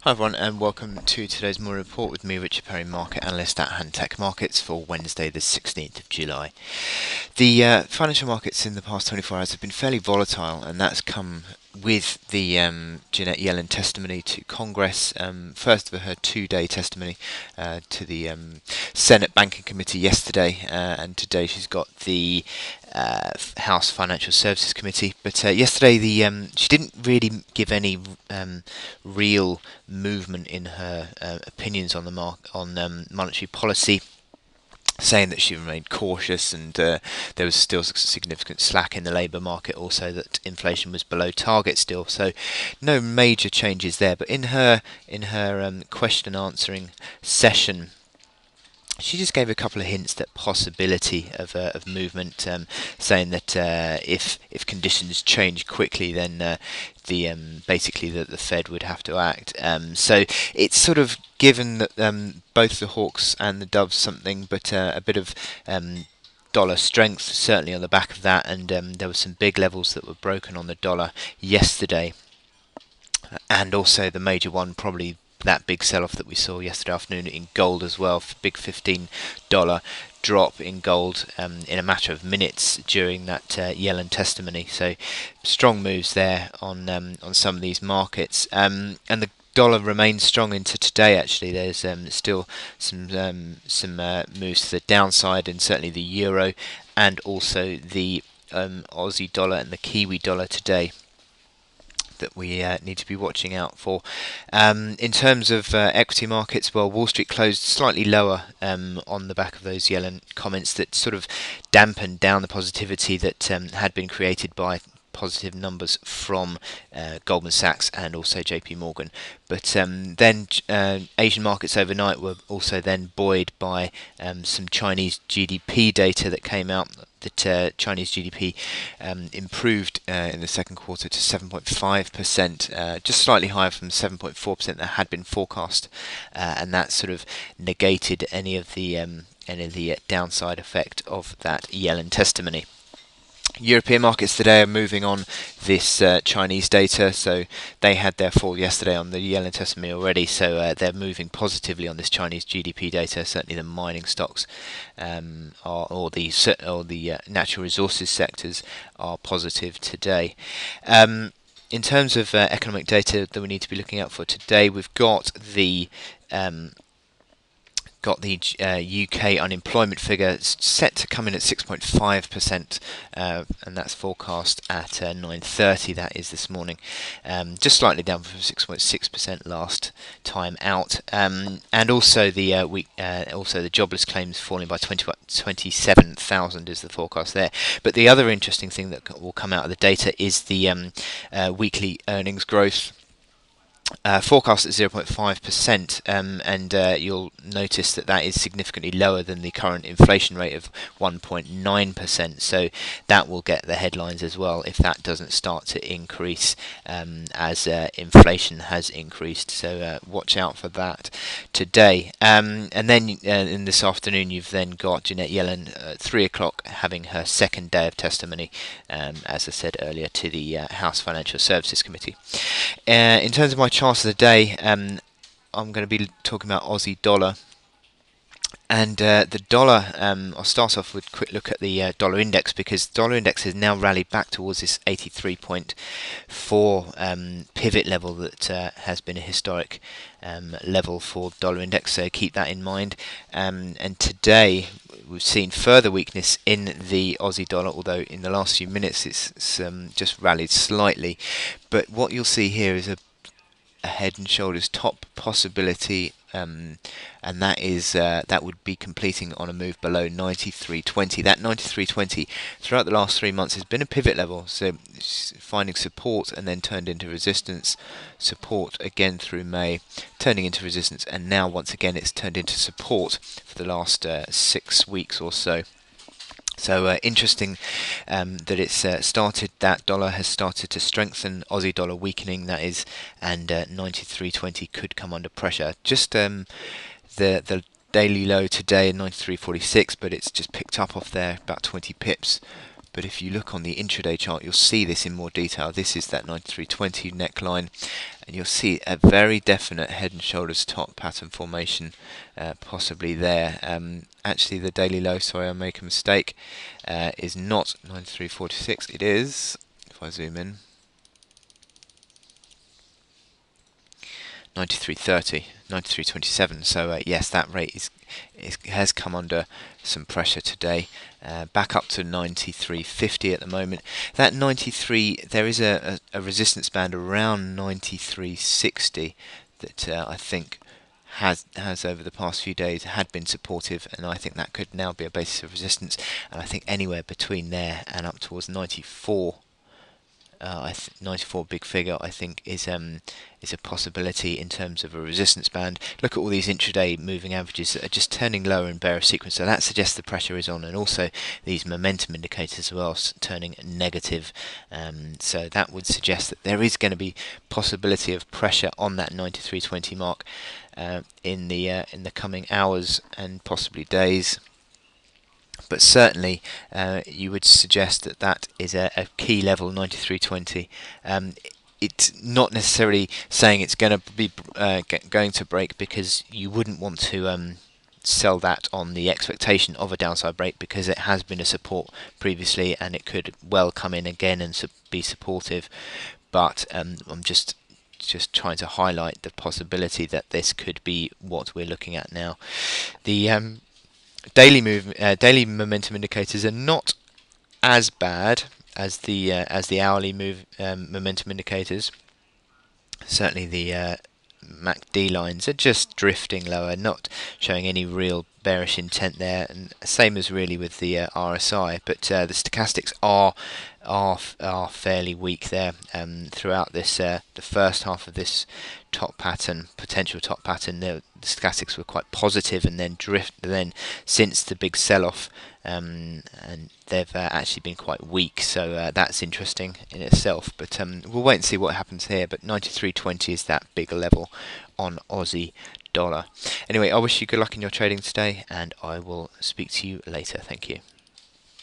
Hi everyone, and welcome to today's morning report with me, Richard Perry, market analyst at Handtech Markets for Wednesday, the 16th of July. The financial markets in the past 24 hours have been fairly volatile, and that's come with the Janet Yellen testimony to Congress. First of her two-day testimony to the Senate Banking Committee yesterday, and today she's got the House Financial Services Committee. But yesterday, she didn't really give any real movement in her opinions on the monetary policy, saying that she remained cautious, and there was still significant slack in the labour market, also that inflation was below target still, so no major changes there. But in her question answering session, she just gave a couple of hints that possibility of movement, saying that if conditions change quickly, then basically that the Fed would have to act. So it's sort of given that both the hawks and the doves something, but a bit of dollar strength certainly on the back of that, and there were some big levels that were broken on the dollar yesterday, and also the major one probably that big sell-off that we saw yesterday afternoon in gold as well. Big $15 drop in gold in a matter of minutes during that Yellen testimony. So strong moves there on some of these markets, and the dollar remains strong into today. Actually, there's still some moves to the downside, and certainly the euro and also the Aussie dollar and the Kiwi dollar today that we need to be watching out for. In terms of equity markets, well, Wall Street closed slightly lower on the back of those Yellen comments that sort of dampened down the positivity that had been created by positive numbers from Goldman Sachs and also JP Morgan. But then Asian markets overnight were also then buoyed by some Chinese GDP data that came out, that Chinese GDP improved in the second quarter to 7.5%, just slightly higher from 7.4% that had been forecast, and that sort of negated any of the downside effect of that Yellen testimony. European markets today are moving on this Chinese data, so they had their fall yesterday on the Yellen testimony already, so they're moving positively on this Chinese GDP data. Certainly the mining stocks or the natural resources sectors are positive today. In terms of economic data that we need to be looking out for today, we've got the UK unemployment figure set to come in at 6.5%, and that's forecast at 9:30. That is this morning, just slightly down from 6.6% last time out. And also the jobless claims falling by 27,000 is the forecast there. But the other interesting thing that will come out of the data is the weekly earnings growth. Forecast at 0.5%, and you'll notice that is significantly lower than the current inflation rate of 1.9%. So that will get the headlines as well if that doesn't start to increase as inflation has increased. So watch out for that today. And then in this afternoon, you've then got Janet Yellen at 3 o'clock having her second day of testimony, as I said earlier, to the House Financial Services Committee. In terms of my charts of the day, I'm going to be talking about Aussie Dollar. And the dollar, I'll start off with a quick look at the dollar index, because the dollar index has now rallied back towards this 83.4 pivot level that has been a historic level for the dollar index, so keep that in mind. And today we've seen further weakness in the Aussie dollar, although in the last few minutes it's just rallied slightly. But what you'll see here is a head and shoulders top possibility, and that is that would be completing on a move below 93.20. That 93.20 throughout the last 3 months has been a pivot level, so it's finding support and then turned into resistance, support again through May, turning into resistance, and now once again it's turned into support for the last 6 weeks or so. So interesting that it's started. That dollar has started to strengthen. Aussie dollar weakening, that is, and 93.20 could come under pressure. Just the daily low today, 93.46, but it's just picked up off there about 20 pips But if you look on the intraday chart, you'll see this in more detail. This is that 93.20 neckline, and you'll see a very definite head and shoulders top pattern formation, possibly there. Actually, the daily low, sorry, I make a mistake, is not 93.46. It is, if I zoom in, 93.30, 93.27. So yes, that rate has come under some pressure today. Back up to 93.50 at the moment. That 93, there is a resistance band around 93.60 that I think has over the past few days had been supportive, and I think that could now be a basis of resistance. And I think anywhere between there and up towards 94. 94 big figure, I think, is a possibility in terms of a resistance band. Look at all these intraday moving averages that are just turning lower in bearish sequence, so that suggests the pressure is on, and also these momentum indicators as well turning negative. So that would suggest that there is going to be possibility of pressure on that 93.20 mark in the coming hours and possibly days. But certainly, you would suggest that that is a key level, 93.20. It's not necessarily saying it's going to be going to break, because you wouldn't want to sell that on the expectation of a downside break, because it has been a support previously and it could well come in again and be supportive. But I'm just trying to highlight the possibility that this could be what we're looking at now. The daily momentum indicators are not as bad as the hourly momentum indicators. Certainly the MACD lines are just drifting lower, not showing any real bearish intent there, and same as really with the RSI. But the stochastics are fairly weak there throughout this the first half of this potential top pattern. The stochastics were quite positive, and then since the big sell-off, and they've actually been quite weak. So that's interesting in itself. But we'll wait and see what happens here. But 93.20 is that bigger level on Aussie dollar. Anyway, I wish you good luck in your trading today, and I will speak to you later. Thank you.